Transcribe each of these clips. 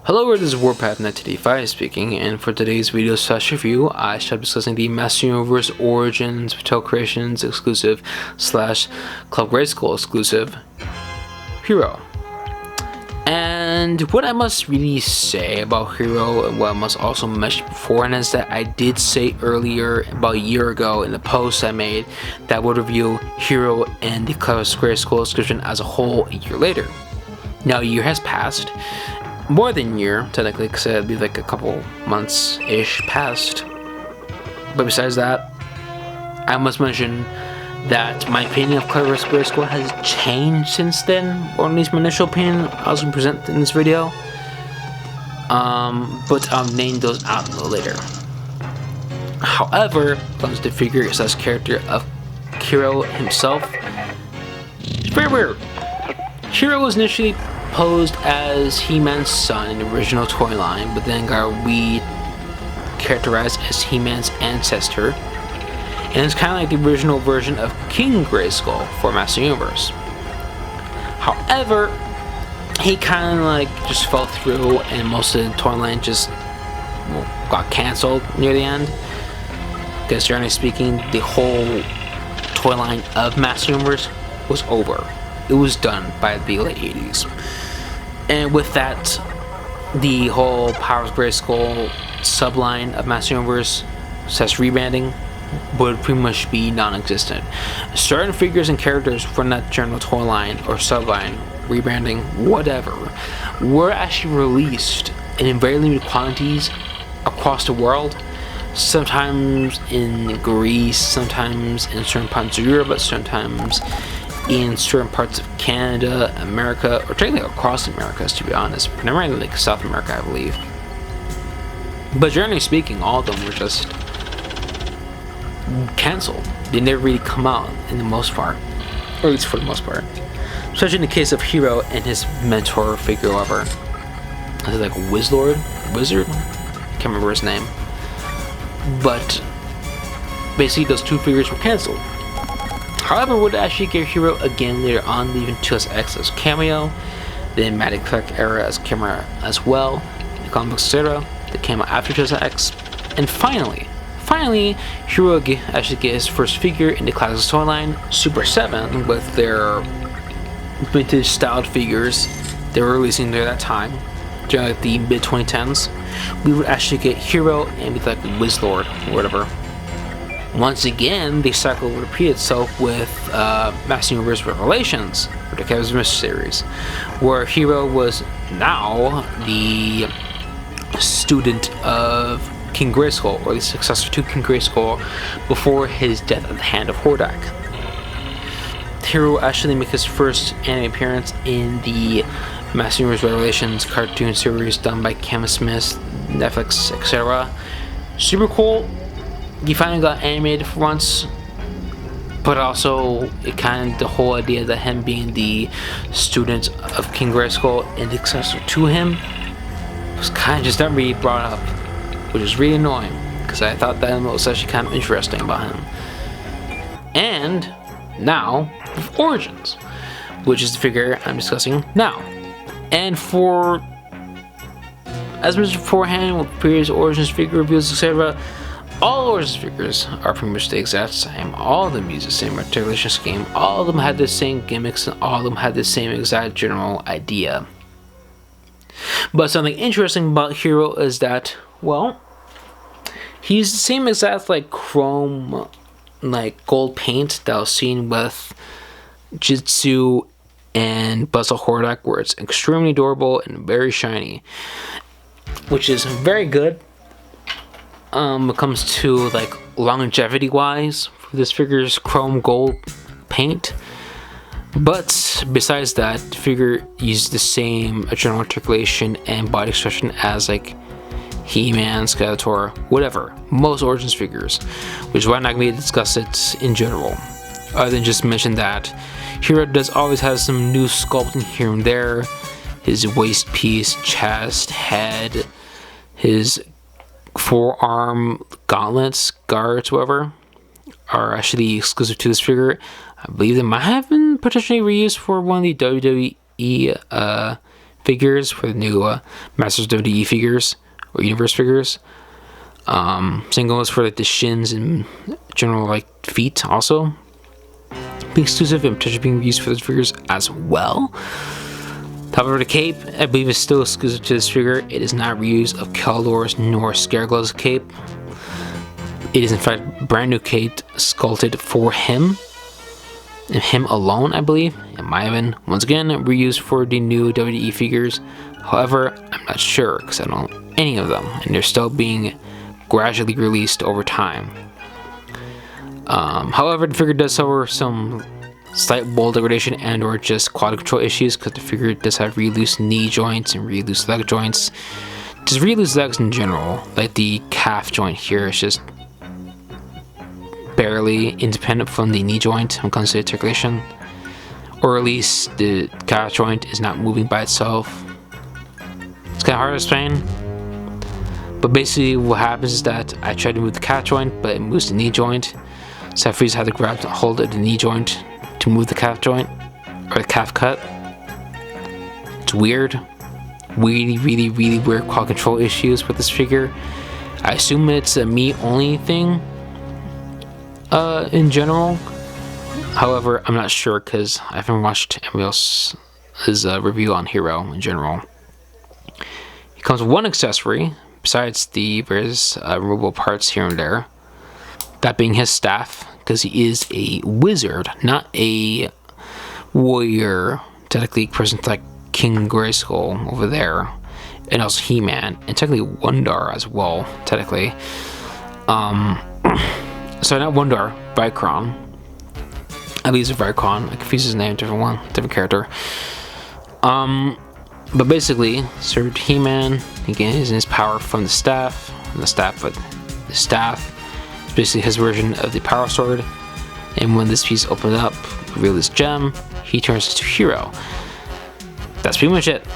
Hello, this is Warpath1985 speaking, and for today's video / review, I shall be discussing the Master Universe Origins Mattel Creations exclusive / Club Grayskull exclusive Hero. And what I must really say about Hero, and what I must also mention beforehand, is that I did say earlier, about a year ago, in the post I made, that I would review Hero and the Club Grayskull exclusion as a whole a year later. Now a year has passed. More than a year, technically, because it'd be like a couple months-ish past. But besides that, I must mention that my opinion of Club Grayskull has changed since then, or at least my initial opinion I was going to present in this video. But I'll name those out a little later. However, when it comes to the figure / character of Hero himself, it's very weird. Hero was initially posed as He-Man's son in the original toy line, but then got re-characterized as He-Man's ancestor, and it's kind of like the original version of King Grayskull for Master Universe. However, he kind of like just fell through, and most of the toy line just got cancelled near the end, because generally speaking, the whole toy line of Master Universe was over. It was done by the late 80s. And with that, the whole Powers Grayskull subline of Master Universe / rebranding would pretty much be non-existent. Certain figures and characters from that general toy line or subline, rebranding, whatever, were actually released in very limited quantities across the world. Sometimes in Greece, sometimes in certain parts of Europe, but sometimes in certain parts of Canada, America, or technically across the Americas, to be honest, primarily like South America, I believe. But generally speaking, all of them were just cancelled. They never really come out in the most part, or at least for the most part. Especially in the case of Hero and his mentor figure, however. I think like Wizard? Can't remember his name. But basically, those two figures were cancelled. However, would actually get Hero again later on, leaving 2SX as cameo, then Mattel era as camera as well, the comic books era that came out after 2SX, and finally, Hero actually get his first figure in the classic toy line, Super 7, with their vintage styled figures they were releasing during that time, during like the mid 2010s. We would actually get Hero and be like Wizard or whatever. Once again, the cycle would repeat itself with Master Universe Revelations, or the Kevin Smith series, where Hero was now the student of King Grayskull, or the successor to King Grayskull, before his death at the hand of Hordak. Hero actually made his first anime appearance in the Master Universe Revelations cartoon series done by Kevin Smith, Netflix, etc. Super cool. He finally got animated for once, but also it kind of the whole idea that him being the student of King Grayskull and the successor to him was kind of just never really brought up, which is really annoying because I thought that was actually kind of interesting about him. And now with Origins, which is the figure I'm discussing now. And for, as mentioned beforehand with previous Origins figure reviews, etc., all Origins figures are pretty much the exact same. All of them use the same articulation scheme. All of them had the same gimmicks, and all of them had the same exact general idea. But something interesting about Hero is that, well, he's the same exact like chrome, like gold paint that was seen with Jitsu and Buzzle Hordak, where it's extremely durable and very shiny, which is very good. When it comes to like longevity wise for this figure's chrome gold paint. But besides that, the figure uses the same general articulation and body expression as like He-Man, Skeletor, whatever, most Origins figures, which is why I'm not going to discuss it in general, other than just mention that Hero does always have some new sculpting here and there. His waist piece, chest, head, his forearm gauntlets, guards, whatever, are actually exclusive to this figure. I believe they might have been potentially reused for one of the WWE figures for the new Masters WWE figures or Universe figures. Same goes for like the shins and general like feet also being exclusive and potentially being used for those figures as well. However, the cape I believe is still exclusive to this figure. It is not reused of Keldor's nor Scareglow's cape. It is in fact a brand new cape sculpted for him and him alone, I believe. It might have been once again reused for the new WWE figures. However, I'm not sure because I don't know any of them, and they're still being gradually released over time. However, the figure does suffer some slight wall degradation and or just quality control issues because the figure does have really loose knee joints and really loose leg joints. Just really loose legs in general. Like the calf joint here is just barely independent from the knee joint when it comes to articulation, or at least the calf joint is not moving by itself. It's kind of hard to explain, but basically what happens is that I try to move the calf joint, but it moves the knee joint, so I freeze had to grab the hold of the knee joint to move the calf joint or the calf cut. It's weird, really weird quality control issues with this figure. I assume it's a me only thing in general. However, I'm not sure because I haven't watched anybody else's review on Hero in general. It comes with one accessory besides the various removable parts here and there, that being his staff, because he is a wizard, not a warrior, technically person like King Grayskull over there, and also He-Man, and technically Wondar as well, technically. So not Wondar, Vicron. At least Vicron. I confuse his name, different character. But basically, served He-Man. He gains his power from the staff. The staff is basically his version of the Power Sword. And when this piece opens up, reveal this gem, he turns into Hero. That's pretty much it.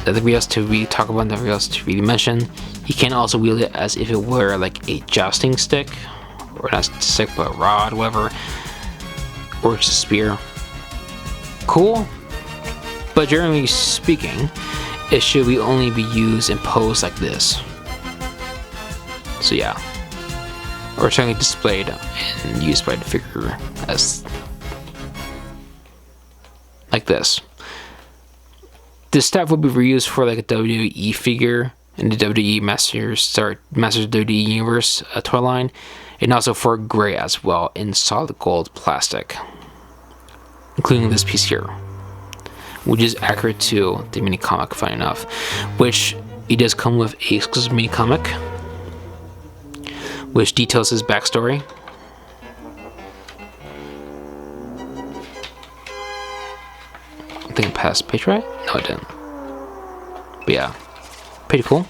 Nothing else to really talk about, nothing else to really mention. He can also wield it as if it were like a jousting stick, or not a stick, but a rod, whatever, or just a spear. Cool, but generally speaking, it should only be used in pose like this. So yeah, or certainly displayed and used by the figure as like this. This staff will be reused for like a WWE figure in the WWE Masters of WWE Universe toy line, and also for Gray as well in solid gold plastic, including this piece here, which is accurate to the mini comic, funny enough, which it does come with a exclusive mini comic which details his backstory. I think it passed page right? No, it didn't. But yeah, pretty cool.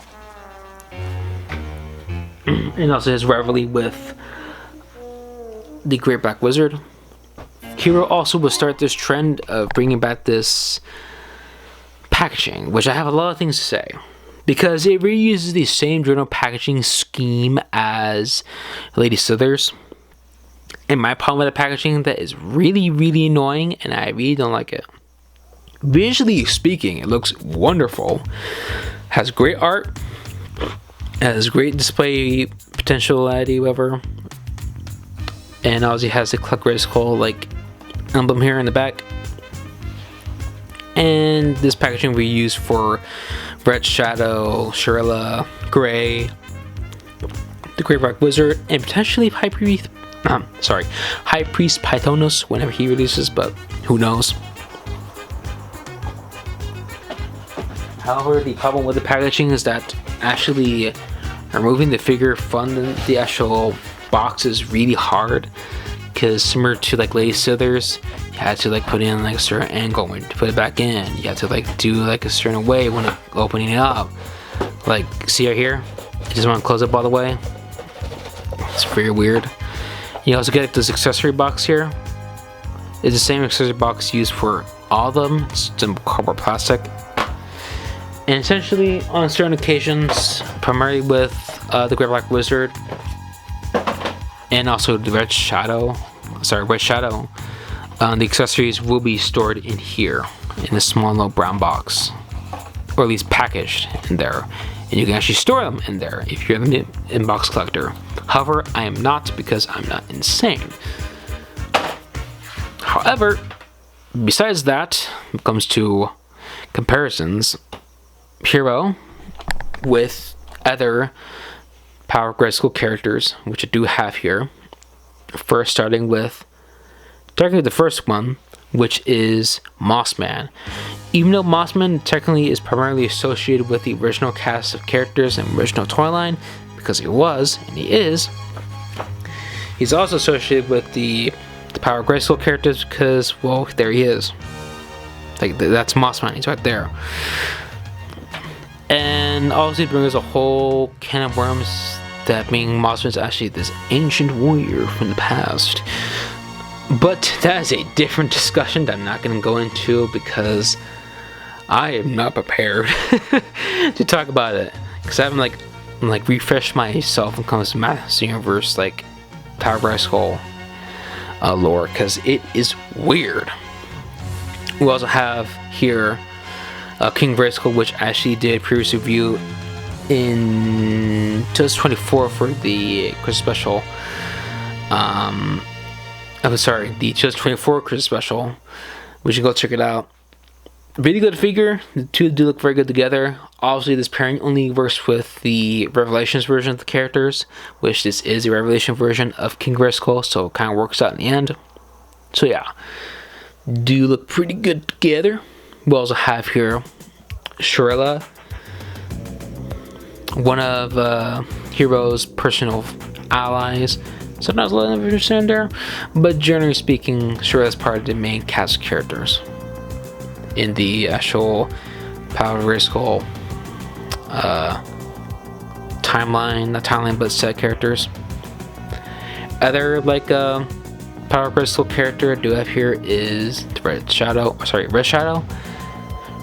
And also his rivalry with the Great Black Wizard. Hero also will start this trend of bringing back this packaging, which I have a lot of things to say, because it reuses the same general packaging scheme as Lady Sithers. And my problem with the packaging that is really annoying, and I really don't like it. Visually speaking, it looks wonderful, has great art, has great display potentiality, whatever, and obviously has the Grayskull like emblem here in the back. And this packaging we use for Red Shadow, Shirella, Gray, the Great Black Wizard, and potentially High Priest Pythonus whenever he releases, but who knows. However, the problem with the packaging is that actually removing the figure from the actual box is really hard, because similar to like Lady Sithers, you had to like put in like a certain angle when to put it back in. You had to like do like a certain way when opening it up. Like, see right here? I just want to close up all the way. It's very weird. You also get this accessory box here. It's the same accessory box used for all of them. It's in cardboard plastic. And essentially, on certain occasions, primarily with the Great Black Wizard, and also the Red Shadow, the accessories will be stored in here, in this small little brown box. or at least packaged in there, and you can actually store them in there if you're the inbox collector. However, I am not, because I'm not insane. However, besides that, when it comes to comparisons, Hero with other Power Grayskull characters, which I do have here. First, starting with technically the first one, which is Mossman. Even though Mossman technically is primarily associated with the original cast of characters and original toy line, because he was, and he is, he's also associated with the Power Grayskull characters because, well, there he is. Like, that's Mossman, he's right there. And obviously it brings a whole can of worms, that being Mossman is actually this ancient warrior from the past. But that is a different discussion that I'm not going to go into, because I am not prepared to talk about it. Because I haven't like refreshed myself when it comes to Master Universe, like Power Grayskull lore, because it is weird. We also have here King Grayskull, which I actually did a previous review in 2024 for the Christmas special. I'm sorry, the 2024 Christmas special, which you can go check it out. Really good figure. The two do look very good together. Obviously, this pairing only works with the Revelations version of the characters, which this is a Revelation version of King Grayskull, so it kind of works out in the end. So yeah, do look pretty good together. We also have here Shurella, one of Hero's personal allies. Sometimes a little understand there, but generally speaking, Shurella is part of the main cast of characters in the actual Power Grayskull timeline, not timeline, but set characters. Other like Power Grayskull character I do have here is the Red Shadow.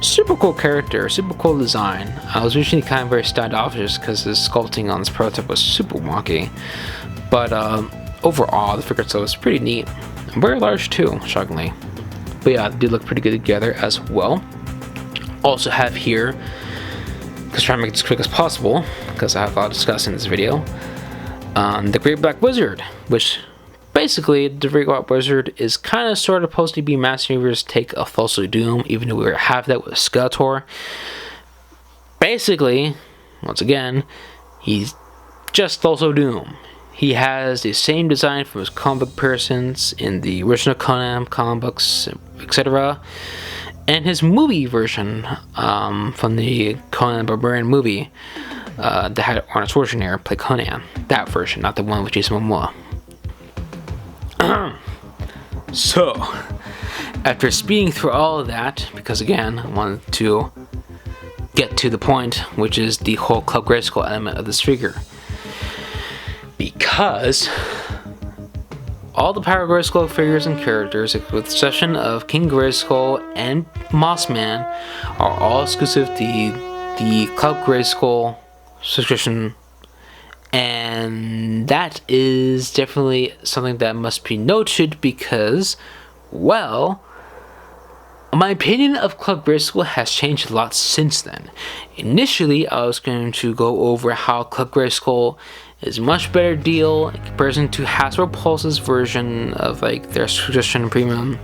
Super cool character, super cool design. I was originally kind of very standoffish because the sculpting on this prototype was super wonky, but overall the figure itself is pretty neat and very large too, shockingly. But yeah, they do look pretty good together as well. Also have here, because trying to make it as quick as possible, because I have a lot to discuss in this video, the Great Black Wizard, which basically the Great Black Wizard is kind of sort of supposed to be Master Universe's take of Falsely Doom, even though we have that with Skeletor. Basically, once again, he's just Falsely Doom. He has the same design from his comic book appearances in the original Conan comic books, etc., and his movie version from the Conan Barbarian movie that had Arnold Schwarzenegger play Conan. That version, not the one with Jason Momoa. So, after speeding through all of that, because again, I wanted to get to the point, which is the whole Club Grayskull element of this figure. Because all the Power Grayskull figures and characters, with the exception of King Grayskull and Mossman, are all exclusive to the Club Grayskull subscription. And that is definitely something that must be noted because, well, my opinion of Club Grayskull has changed a lot since then. Initially, I was going to go over how Club Grayskull is a much better deal in comparison to Hasbro Pulse's version of like their subscription premium,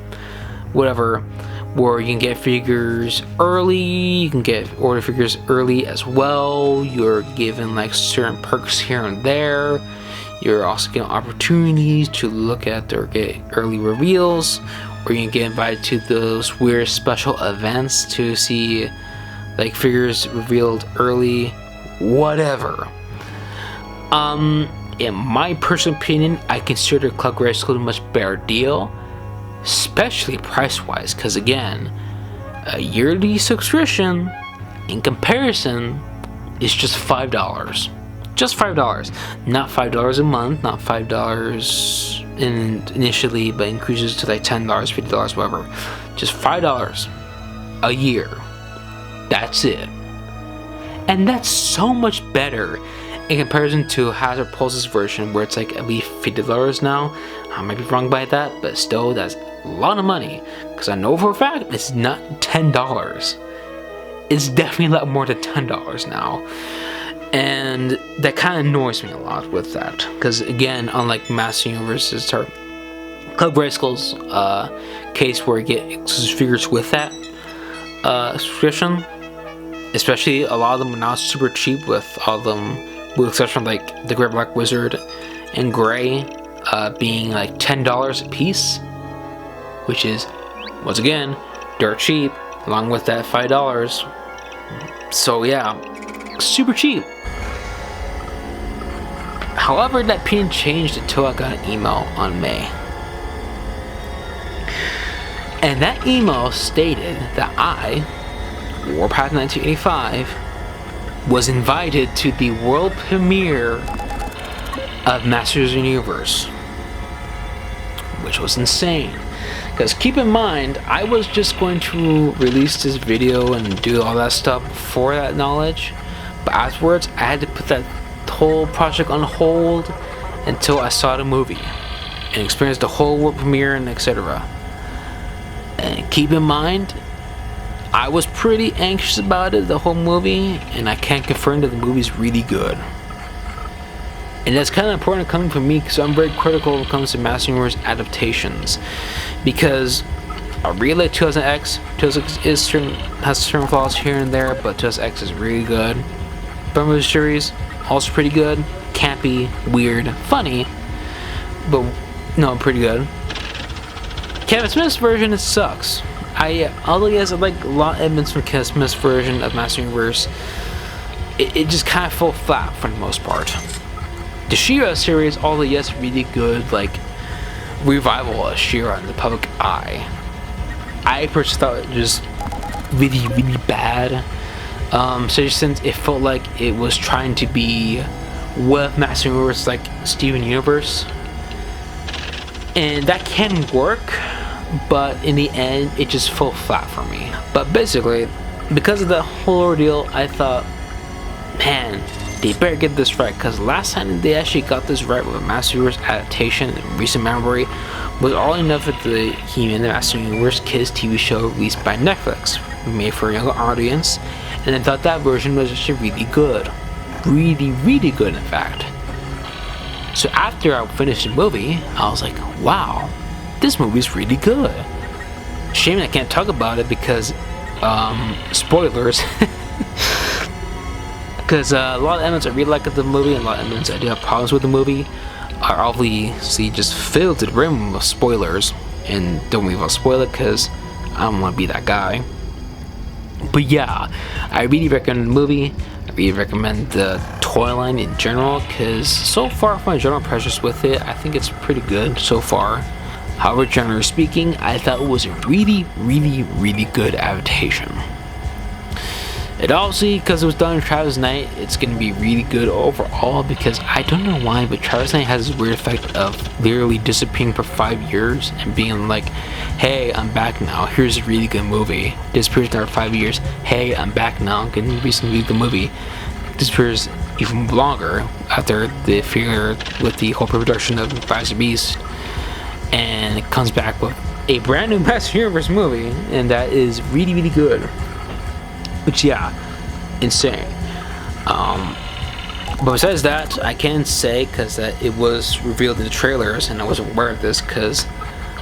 whatever, where you can get figures early, you can order figures early as well, you're given like certain perks here and there, you're also getting opportunities to look at or get early reveals, or you can get invited to those weird special events to see like figures revealed early, whatever. In my personal opinion, I consider Club Grayskull a much better deal, especially price-wise, because again, a yearly subscription in comparison is just $5. Just $5. Not $5 a month, not $5 initially, but increases to like $10, $50, whatever. Just $5 a year. That's it. And that's so much better in comparison to Hasbro Pulse's version, where it's like at least $50 now. I might be wrong by that, but still, that's a lot of money. Because I know for a fact it's not $10. it's definitely a lot more than $10 now. And that kind of annoys me a lot with that. Because again, unlike Master Universe's or Club Grayskull's case where you get exclusive figures with that subscription, especially a lot of them are now super cheap with all of them, with exception of like the Great Black Wizard and Gray being like $10 a piece, which is once again dirt cheap, along with that $5. So yeah, super cheap. However, that opinion changed until I got an email on May. And that email stated that I, Warpath 1985, was invited to the world premiere of Masters of the Universe, which was insane. Because keep in mind, I was just going to release this video and do all that stuff before that knowledge, but afterwards I had to put that whole project on hold until I saw the movie and experienced the whole world premiere and etc. And keep in mind, I was pretty anxious about it, the whole movie, and I can confirm that the movie's really good. And that's kind of important coming from me because I'm very critical when it comes to Master Universe adaptations. Because I really like 2000X. 2000X has certain flaws here and there, but 2000X is really good. Bumblebee series, also pretty good. Campy, weird, funny, but no, pretty good. Kevin Smith's version, it sucks. Although yes, I like a lot of elements from Kevin Smith's version of Master Universe, it just kind of fell flat for the most part. The She-Ra series, although yes, really good, like revival of She-Ra in the public eye. I personally thought it was really, really bad. So since it felt like it was trying to be what Master Universe, like Steven Universe, and that can work, but in the end, it just fell flat for me. But basically, because of that whole ordeal, I thought, man, they better get this right, because last time they actually got this right with a Master Universe adaptation in recent memory was all enough with the He-Man the Master Universe Kids TV show released by Netflix, made for a younger audience, and I thought that version was actually really good. Really, really good, in fact. So after I finished the movie, I was like, wow, this movie's really good. Shame I can't talk about it because, spoilers. Because a lot of elements I really like of the movie and a lot of elements I do have problems with the movie are obviously just filled to the rim with spoilers. And don't worry about spoil it because I don't want to be that guy. But yeah, I really recommend the movie. I really recommend the toy line in general because so far from my general impressions with it, I think it's pretty good so far. However, generally speaking, I thought it was a really, really, really good adaptation. It obviously, because it was done in Travis Knight, it's going to be really good overall because I don't know why, but Travis Knight has this weird effect of literally disappearing for 5 years and being like, hey, I'm back now, here's a really good movie. Disappears for 5 years, hey, I'm back now, I'm going to release a really good movie. Disappears even longer after the failure with the whole production of Rise Beast, and it comes back with a brand new Master Universe movie, and that is really, really good. Which, yeah, insane. But besides that, I can say, because it was revealed in the trailers, and I wasn't aware of this, because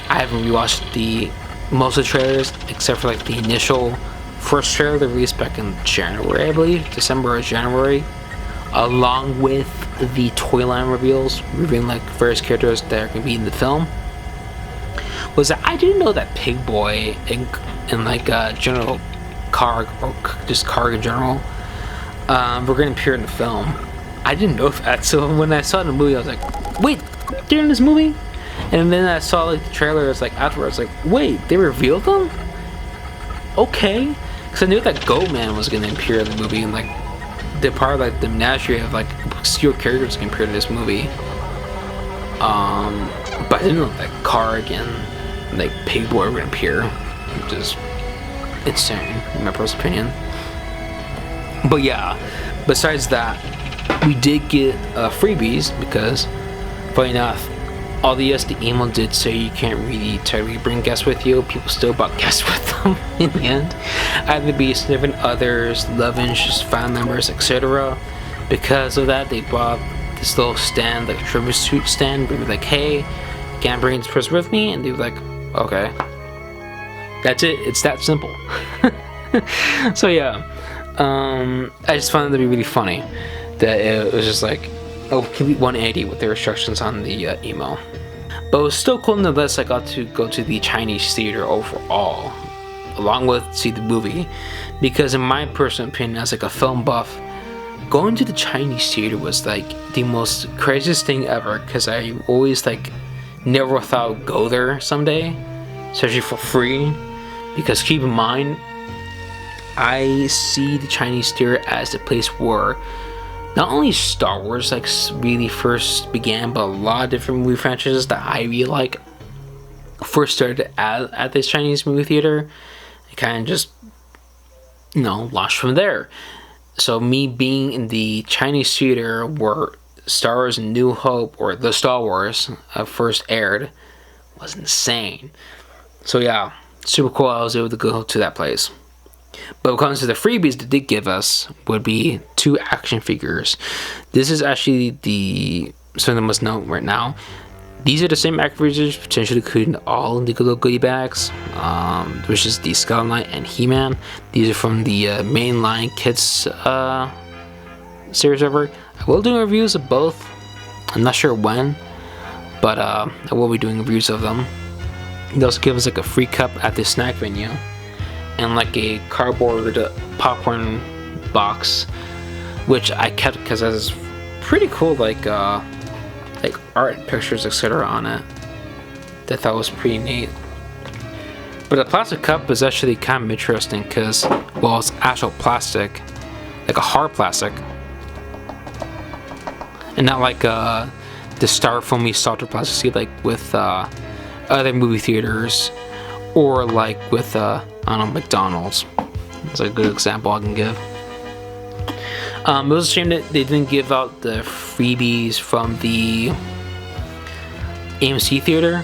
I haven't rewatched most of the trailers, except for like the initial first trailer they released back in January, I believe, December or January, along with the toy line reveals, revealing like various characters that are going to be in the film, was that I didn't know that Pig Boy and like General Karg, or just Karg in general, we're going to appear in the film. I didn't know that, so when I saw the movie, I was like, wait, they're in this movie? And then I saw like the trailer, it's like afterwards, like, wait, they revealed them? Okay. Because I knew that Goatman was going to appear in the movie, and like, the part of like the menagerie of like obscure characters can appear in this movie. But I didn't know that Karg and like Pig Boy were going to appear. Just insane, in my personal opinion. But yeah, besides that, we did get freebies because, funny enough, although the email did say you can't really technically bring guests with you, people still brought guests with them in the end. either be significant others, love interests, family members, etc. Because of that, they bought this little stand, like a tribute suit stand. They were like, "Hey, can't bring this person with me," and they were like, "Okay." That's it. It's that simple. So yeah, I just found it to be really funny that it was just like a complete 180 with the instructions on the email. But it was still cool nonetheless. I got to go to the Chinese theater overall, along with see the movie, because in my personal opinion, as like a film buff, going to the Chinese theater was like the most craziest thing ever. Because I always like never thought I would go there someday, especially for free. Because keep in mind, I see the Chinese theater as the place where not only Star Wars like really first began, but a lot of different movie franchises that I really like first started at this Chinese movie theater. It kind of just, launched from there. So me being in the Chinese theater where Star Wars New Hope, or the Star Wars, first aired was insane. So yeah, super cool. I was able to go to that place. But when it comes to the freebies they did give us, would be 2 action figures. This is actually something I must know right now. These are the same action figures, potentially including all the little goodie bags, which is the Skull Knight and He-Man. These are from the mainline Kids series ever. I will do reviews of both. I'm not sure when, but I will be doing reviews of them. They also give us like a free cup at the snack venue, and like a cardboard popcorn box, which I kept because it was pretty cool, like art pictures, etc. on it. That I thought was pretty neat. But the plastic cup is actually kind of interesting because, well, it's actual plastic, like a hard plastic, and not like the styrofoamy softer plastic see like with other movie theaters, or like with McDonald's. That's a good example I can give. It was a shame that they didn't give out the freebies from the AMC theater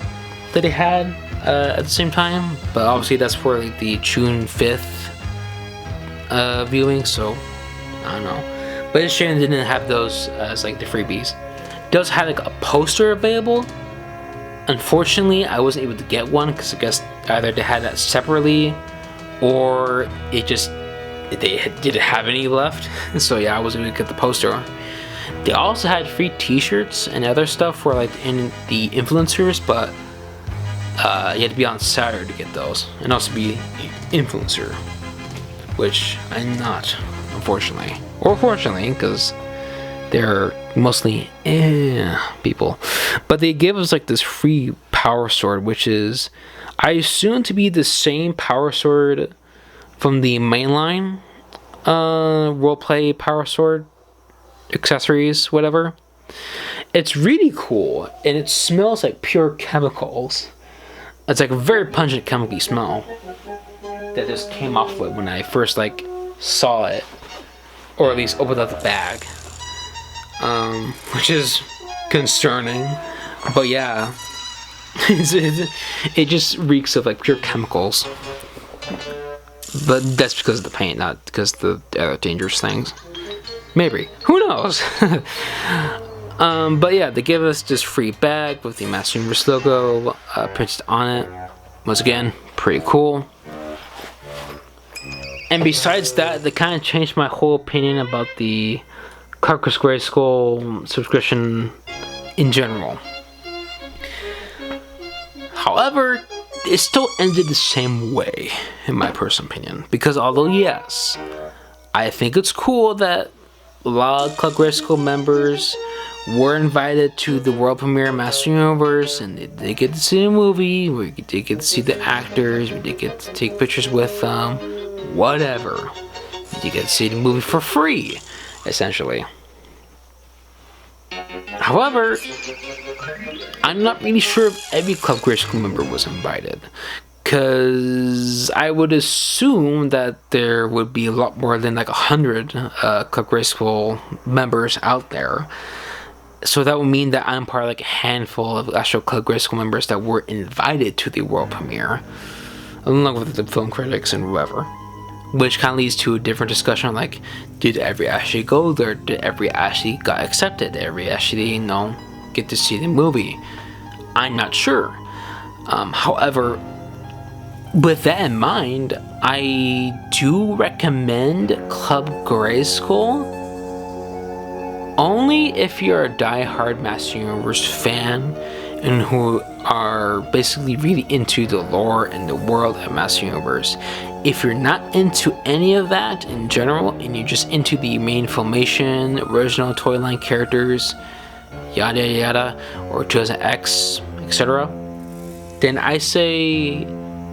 that they had at the same time, but obviously that's for like the June 5th viewing, so I don't know. But it's a shame they didn't have those as like the freebies. It does have like a poster available. Unfortunately, I wasn't able to get one because I guess either they had that separately, or they didn't have any left. So yeah, I wasn't able to get the poster. They also had free T-shirts and other stuff for like in the influencers, but you had to be on Saturday to get those, and also be an influencer, which I'm not, unfortunately, or fortunately, because they're mostly people. But they give us like this free power sword, which is, I assume, to be the same power sword from the mainline roleplay power sword accessories, whatever. It's really cool, and it smells like pure chemicals. It's like a very pungent chemical smell that just came off of it when I first like saw it, or at least opened up the bag, which is concerning. But yeah, it just reeks of like pure chemicals. But that's because of the paint, not because of the other dangerous things. Maybe. Who knows? But yeah, they give us this free bag with the Master Universe logo printed on it. Once again, pretty cool. And besides that, they kind of changed my whole opinion about the Grayskull subscription in general. However, it still ended the same way, in my personal opinion. Because although, yes, I think it's cool that a lot of Grayskull members were invited to the world premiere of Master Universe, and they get to see the movie, we did get to see the actors, we did get to take pictures with them, whatever. You get to see the movie for free, essentially. However, I'm not really sure if every Grayskull member was invited, because I would assume that there would be a lot more than like 100 Grayskull members out there. So that would mean that I'm part of like a handful of actual Grayskull members that were invited to the world premiere, along with the film critics and whoever. which kind of leads to a different discussion, like, did every actually go there? Did every actually got accepted? Did every actually, get to see the movie? I'm not sure. However, with that in mind, I do recommend Club Grayskull only if you're a die-hard Master Universe fan and who are basically really into the lore and the world of Master Universe. If you're not into any of that in general, and you're just into the main Filmation, original toy line characters, yada yada, or 2000X, etc., then I say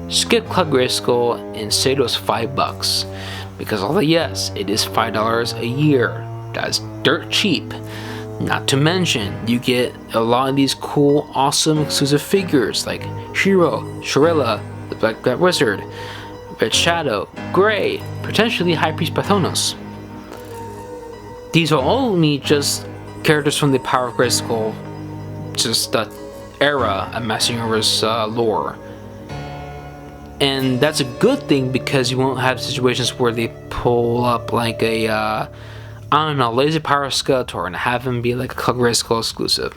skip Club Grayskull and save those $5. Because although yes, it is $5 a year, that's dirt cheap. Not to mention, you get a lot of these cool, awesome exclusive figures like Hero, Shirella, the Black Wizard, Red Shadow, Gray, potentially High Priest Pathonos. These are only just characters from the Power of Grayskull, just the era of Master Universe lore. And that's a good thing because you won't have situations where they pull up like a, I don't know, Lazy Power Skeletor and have him be like a Club Grayskull exclusive.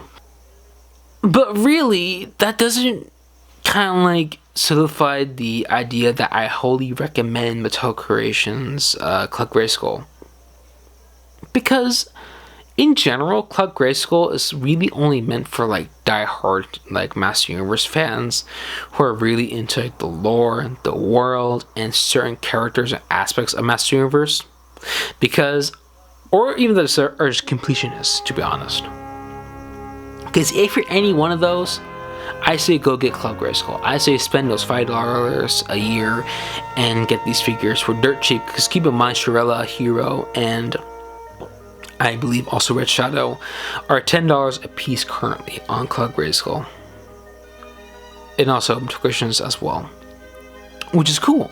But really, that doesn't kind of like solidify the idea that I wholly recommend Mattel Creations Club Grayskull. Because in general, Club Grayskull is really only meant for like die-hard like Master Universe fans who are really into like, the lore, the world, and certain characters and aspects of Master Universe. Because, or even those are just completionists, to be honest. Because if you're any one of those, I say go get Club Grayskull. I say spend those $5 a year and get these figures for dirt cheap. Because keep in mind, Shirella, Hero, and I believe also Red Shadow are $10 a piece currently on Club Grayskull. And also Christians as well, which is cool.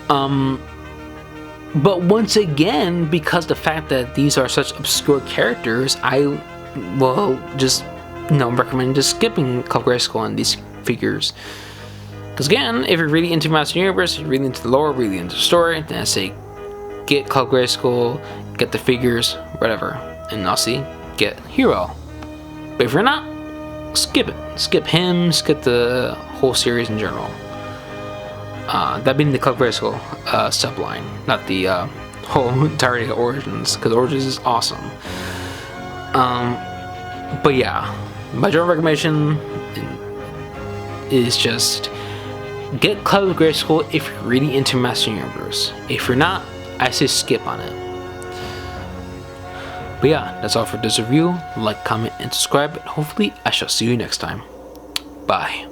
But once again, because the fact that these are such obscure characters, I will just recommend just skipping Club Grayskull and these figures. Because again, if you're really into Master Universe, you're really into the lore, really into the story, then I say get Club Grayskull, get the figures, whatever, and also get Hero. But if you're not, skip it. Skip him, skip the whole series in general. That being the Club Grayskull subline, not the whole entirety of Origins, because Origins is awesome. But yeah, my general recommendation is just get Club Grayskull if you're really into Master Universe. If you're not, I say skip on it. But yeah, that's all for this review. Like, comment, and subscribe, and hopefully I shall see you next time. Bye.